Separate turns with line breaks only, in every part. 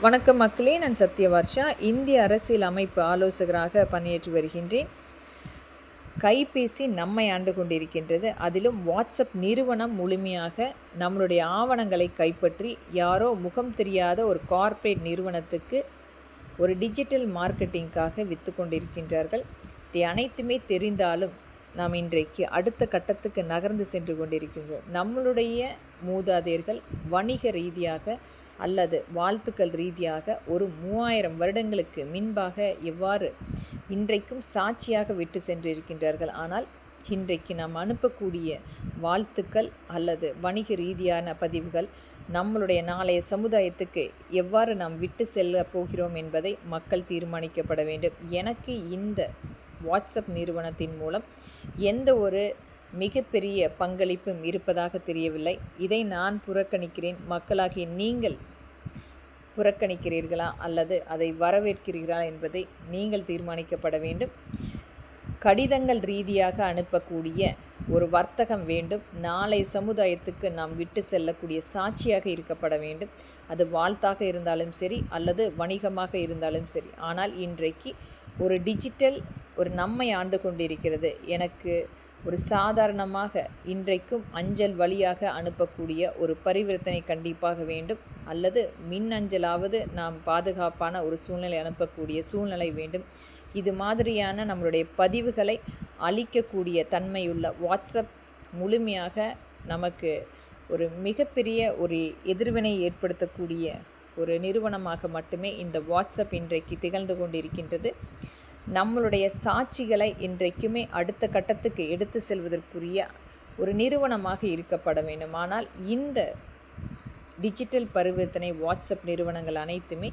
வணக்கம் மக்களே, நான் சத்யவர்ஷா. இந்திய அரசியல் அமைப்பு ஆலோசகராக பணியாற்றி வருகின்றேன். கைபேசி நம்மை ஆண்டு கொண்டிருக்கின்றது. அதிலும் வாட்ஸ்அப் நிறுவனம் முழுமையாக நம்மளுடைய ஆவணங்களை கைப்பற்றி யாரோ முகம் தெரியாத ஒரு கார்ப்பரேட் நிறுவனத்துக்கு ஒரு டிஜிட்டல் மார்க்கெட்டிங்காக விற்று கொண்டிருக்கின்றார்கள். இது அனைத்துமே தெரிந்தாலும் நாம் இன்றைக்கு அடுத்த கட்டத்துக்கு நகர்ந்து சென்று கொண்டிருக்கின்றோம். நம்மளுடைய மூதாதையர்கள் வணிக ரீதியாக அல்லது வாழ்த்துக்கள் ரீதியாக ஒரு 3000 வருடங்களுக்கு முன்பாக எவ்வாறு இன்றைக்கும் சாட்சியாக விட்டு சென்றிருக்கின்றார்கள். ஆனால் இன்றைக்கு நாம் அனுப்பக்கூடிய வாழ்த்துக்கள் அல்லது வணிக ரீதியான பதிவுகள் நம்மளுடைய நாளைய சமுதாயத்துக்கு எவ்வாறு நாம் விட்டு செல்ல போகிறோம் என்பதை மக்கள் தீர்மானிக்கப்பட வேண்டும். எனக்கு இந்த வாட்ஸ்அப் நிறுவனத்தின் மூலம் எந்த ஒரு மிகப்பெரிய பங்களிப்பும் இருப்பதாக தெரியவில்லை. இதை நான் புறக்கணிக்கிறேன். மக்களாகிய நீங்கள் புறக்கணிக்கிறீர்களா அல்லது அதை வரவேற்கிறீர்களா என்பதை நீங்கள் தீர்மானிக்கப்பட வேண்டும். கடிதங்கள் ரீதியாக அனுப்பக்கூடிய ஒரு வர்த்தகம் வேண்டும். நாளை சமுதாயத்துக்கு நாம் விட்டு செல்லக்கூடிய சாட்சியாக இருக்கப்பட வேண்டும். அது வாழ்த்தாக இருந்தாலும் சரி அல்லது வணிகமாக இருந்தாலும் சரி. ஆனால் இன்றைக்கு ஒரு டிஜிட்டல் ஒரு நம்மை ஆண்டு கொண்டிருக்கிறது. எனக்கு ஒரு சாதாரணமாக இன்றைக்கும் அஞ்சல் வழியாக அனுப்பக்கூடிய ஒரு பரிவர்த்தனை கண்டிப்பாக வேண்டும். அல்லது மின் அஞ்சலாவது நாம் பாதுகாப்பான ஒரு சூழ்நிலை அனுப்பக்கூடிய சூழ்நிலை வேண்டும். இது மாதிரியான நம்மளுடைய பதிவுகளை அளிக்கக்கூடிய தன்மையுள்ள வாட்ஸ்அப் முழுமையாக நமக்கு ஒரு மிகப்பெரிய ஒரு எதிர்வினை ஏற்படுத்தக்கூடிய ஒரு நிறுவனமாக மட்டுமே இந்த வாட்ஸ்அப் இன்றைக்கு திகழ்ந்து கொண்டிருக்கின்றது. நம்மளுடைய சாட்சிகளை இன்றைக்குமே அடுத்த கட்டத்துக்கு எடுத்து செல்வதற்குரிய ஒரு நிறுவனமாக இருக்கப்பட வேண்டும். ஆனால் இந்த டிஜிட்டல் பரிவர்த்தனை வாட்ஸ்அப் நிறுவனங்கள் அனைத்துமே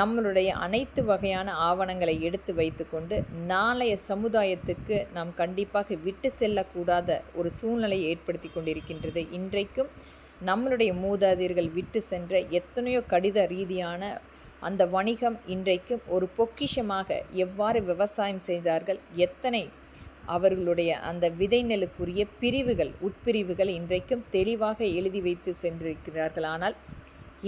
நம்மளுடைய அனைத்து வகையான ஆவணங்களை எடுத்து வைத்துக்கொண்டு நாளைய சமுதாயத்துக்கு நாம் கண்டிப்பாக விட்டு செல்லக்கூடாத ஒரு சூழ்நிலையை ஏற்படுத்தி கொண்டிருக்கின்றது. இன்றைக்கும் நம்மளுடைய மூதாதையர்கள் விட்டு சென்ற எத்தனையோ கடித ரீதியான அந்த வணிகம் இன்றைக்கும் ஒரு பொக்கிஷமாக எவ்வாறு விவசாயம் செய்தார்கள், எத்தனை அவர்களுடைய அந்த விதை நெல்லுக்குரிய பிரிவுகள் உட்பிரிவுகள் இன்றைக்கும் தெளிவாக எழுதி வைத்து சென்றிருக்கிறார்கள். ஆனால்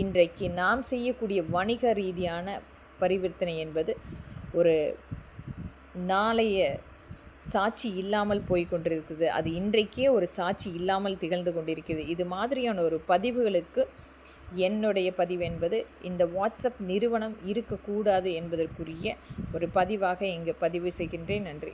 இன்றைக்கு நாம் செய்யக்கூடிய வணிக ரீதியான பரிவர்த்தனை என்பது ஒரு நாளைய சாட்சி இல்லாமல் போய்கொண்டிருக்கிறது. அது இன்றைக்கே ஒரு சாட்சி இல்லாமல் திகழ்ந்து கொண்டிருக்கிறது. இது மாதிரியான ஒரு பதிவுகளுக்கு என்னுடைய பதிவு என்பது இந்த வாட்ஸ்அப் நிறுவனம் இருக்கக்கூடாது என்பதற்குரிய ஒரு பதிவாக இங்கு பதிவு செய்கின்றேன். நன்றி.